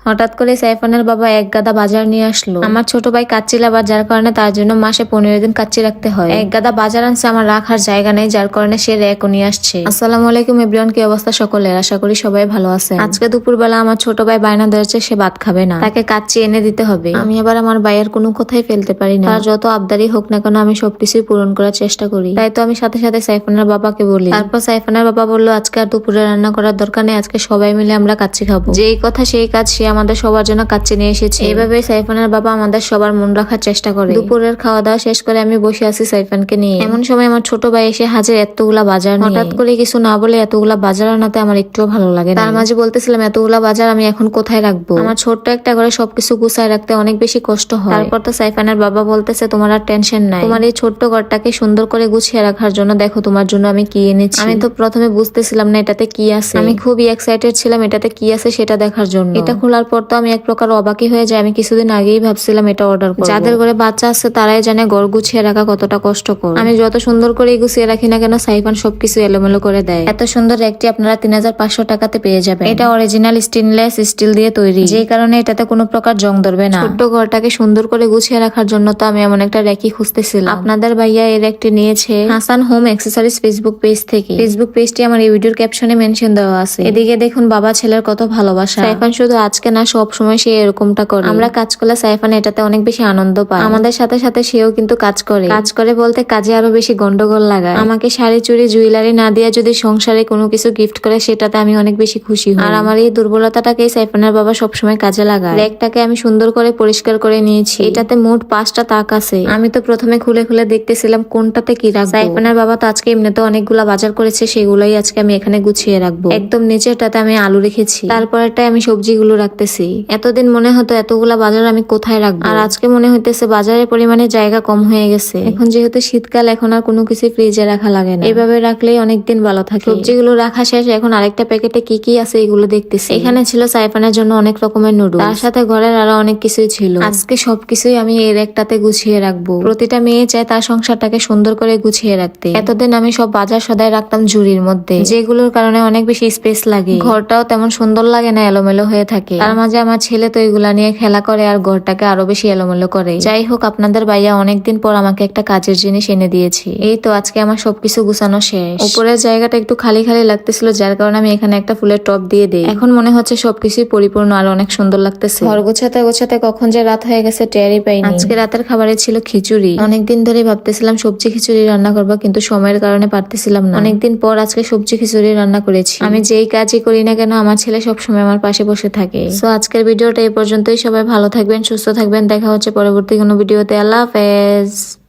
হঠাৎ করে সাইফানের বাবা এক গাদা বাজার নিয়ে আসলো। আমার ছোট ভাই কাচ্চি লাভার, যার কারণে তার জন্য মাসে 15 দিন কাচ্চি রাখতে হয়। এক গাদা বাজার আনছে, আমার রাখার জায়গা নেই, যার কারণে সে র্যাকও নিয়ে আসছে। আসসালামু আলাইকুম এভরিওয়ান, কি অবস্থা সকলের? আশা করি সবাই ভালো আছেন। আজকে দুপুরবেলা আমার ছোট ভাই বায়না ধরেছে সে ভাত খাবে না, তাকে কাচ্চি এনে দিতে হবে। আমি আবার আমার ভাইয়ের কোনো কথাই ফেলতে পারি না, তার যত আবদারি হোক না কেন আমি সবকিছুই পূরণ করার চেষ্টা করি। তাই তো আমি সাথে সাথে সাইফানের বাবাকে বলি। তারপর সাইফানের বাবা বললো আজকে আর দুপুরে রান্না করার দরকার নেই, আজকে সবাই মিলে আমরা কাচ্চি খাবো। যেই কথা সেই কাজ, সে আমাদের সবার জন্য কাচ্চি নিয়ে এসেছে। এইভাবে সাইফানের বাবা আমাদের সবার মন রাখার চেষ্টা করে। দুপুরের খাওয়া দাওয়া শেষ করে আমি বসে আছি সাইফানকে নিয়ে। এমন সময় আমার ছোট ভাই এসে হাজির এতগুলা বাজার নিয়ে। হঠাৎ করে কিছু না বলে এতগুলা বাজার আনাতে আমার একটুও ভালো লাগে না। তার মাঝে বলতেছিলাম এতগুলা বাজার আমি এখন কোথায় রাখবো? আমার ছোট্ট একটা ঘরে সবকিছু গুছায় রাখতে অনেক বেশি কষ্ট হয়। তারপর তো সাইফানের বাবা বলতেছে তোমার আর টেনশন নাই, তোমার এই ছোট্ট ঘরটাকে সুন্দর করে গুছিয়ে রাখার জন্য দেখো তোমার জন্য আমি কি এনেছি। আমি তো প্রথমে বুঝতেছিলাম না এটাতে কি আছে, আমি খুবই এক্সাইটেড ছিলাম এটাতে কি আছে সেটা দেখার জন্য। এটা খোলার পর তো আমি এক প্রকার অবাকই হয়ে যাই। আমি কিছুদিন আগেই ভাবছিলাম এটা অর্ডার করব। যাদের ঘরে বাচ্চা আছে তারাই জানে ঘর গুছিয়ে রাখা কতটা কষ্টকর। আমি যত সুন্দর করে গুছিয়ে রাখি না কেন, সাইফান সবকিছু এলোমেলো করে দেয়। এত সুন্দর একটি আপনারা 3500 টাকাতে পেয়ে যাবেন। এটা অরিজিনাল স্টেনলেস স্টিল দিয়ে তৈরি, যে কারণে এটাতে কোনো প্রকার জং ধরবে না। ছোট্ট ঘরটাকে সুন্দর করে গুছিয়ে রাখার জন্য তো আমি এমন একটা র্যাকই খুঁজতেছিলাম। আপনাদের ভাইয়া এর একটি নিয়েছে Hasan home accessories Facebook page থেকে। ফেসবুক পেজটি আমার এই ভিডিওর ক্যাপশনে মেনশন দেওয়া আছে। এদিকে দেখুন বাবা ছেলের কত ভালোবাসা। সাইফান শুধু আজকে না, সব সময় সে এরকমটা করে। আমরা কাজ করলে সাইফান এটাতে অনেক বেশি আনন্দ পায়। আমাদের সাথে সাথে সেও কিন্তু কাজ করে বলতে কাজে আরো বেশি গন্ডগোল লাগায়। আমাকে শাড়ি চুড়ি জুয়েলারি না দিয়ে যদি সংসারে কোনো কিছু গিফট করে সেটাতে আমি অনেক বেশি খুশি হই। আর আমার এই দুর্বলতাটাকে সাইফানের বাবা সবসময় কাজে লাগায়। র্যাকটাকে আমি সুন্দর করে পরিষ্কার করে নিয়েছি। এটাতে মোট 5টা তাক আছে। আমি তো প্রথমে খুলে খুলে দেখতেছিলাম কোনটাতে কি রাখবো। সাইফানের বাবা তো আজকে এমনিতে অনেকগুলা বাজার করেছে, সেগুলোই আজকে আমি এখানে গুছিয়ে রাখবো। একদম নিচেরটাতে আমি আলু রেখেছি, তারপরেরটাই আমি সবজিগুলো রাখতেছি। এতদিন মনে হতো এতগুলা বাজার আমি কোথায় রাখবো, আর আজকে মনে হইতেছে বাজারের পরিমাণে জায়গা কম হয়ে গেছে। এখন যেহেতু শীতকাল, এখন আর কোনো কিছু ফ্রিজে রাখা লাগে না, এভাবে রাখলেই অনেকদিন ভালো থাকে। সবজিগুলো রাখা শেষ, এখন আরেকটা প্যাকেটে কি কি আছে এগুলো দেখতেছি। এখানে ছিল সাইফানের জন্য অনেক রকমের নুডলস, তার সাথে ঘরের আরো অনেক কিছুই ছিল। আজকে সবকিছুই আমি এর একটাতে গুছিয়ে রাখবো। প্রতিটা মেয়ে চায় তার সংসারটাকে সুন্দর করে গুছিয়ে রাখতে। এতদিন আমি সব বাজার সদাই রাখতাম ঝুড়ির মধ্যে, যেগুলোর কারণে অনেক বেশি স্পেস লাগে, ঘরটাও তেমন সুন্দর লাগে না, এলোমেলো হয়ে থাকে। তার মাঝে আমার ছেলে তো এগুলা নিয়ে খেলা করে আর ঘরটাকে আরো বেশি এলোমেলো করে। যাই হোক, আপনাদের ভাইয়া অনেকদিন পর আমাকে একটা কাজের জিনিস এনে দিয়েছে। এই তো আজকে আমার সবকিছু গুছানো শেষ। উপরের জায়গাটা একটু খালি খালি লাগতেছিল, যার কারণে আমি এখানে একটা ফুলের টব দিয়ে দেই। এখন মনে হচ্ছে সবকিছুই পরিপূর্ণ আর অনেক সুন্দর লাগতেছে। ঘর গোছাতে গোছাতে কখন যে রাত হয়ে গেছে টেরই পাইনি। আজকে রাতের খাবারে ছিল খিচুড়ি। অনেকদিন ধরে ভাবতেছিলাম সবজি খিচুড়ি রান্না করবো, কিন্তু সময়ের কারণে পারতেছিলাম না। অনেকদিন পর আজকে সবজি খিচুড়ি রান্না করেছি। আমি যেই কাজই করি না কেন আমার ছেলে সবসময় আমার পাশে বসে থাকে। সো আজকের ভিডিওটা এই পর্যন্তই। সবাই ভালো থাকবেন, সুস্থ থাকবেন। দেখা হচ্ছে পরবর্তী কোনো ভিডিওতে। আল্লাহ হাফেজ।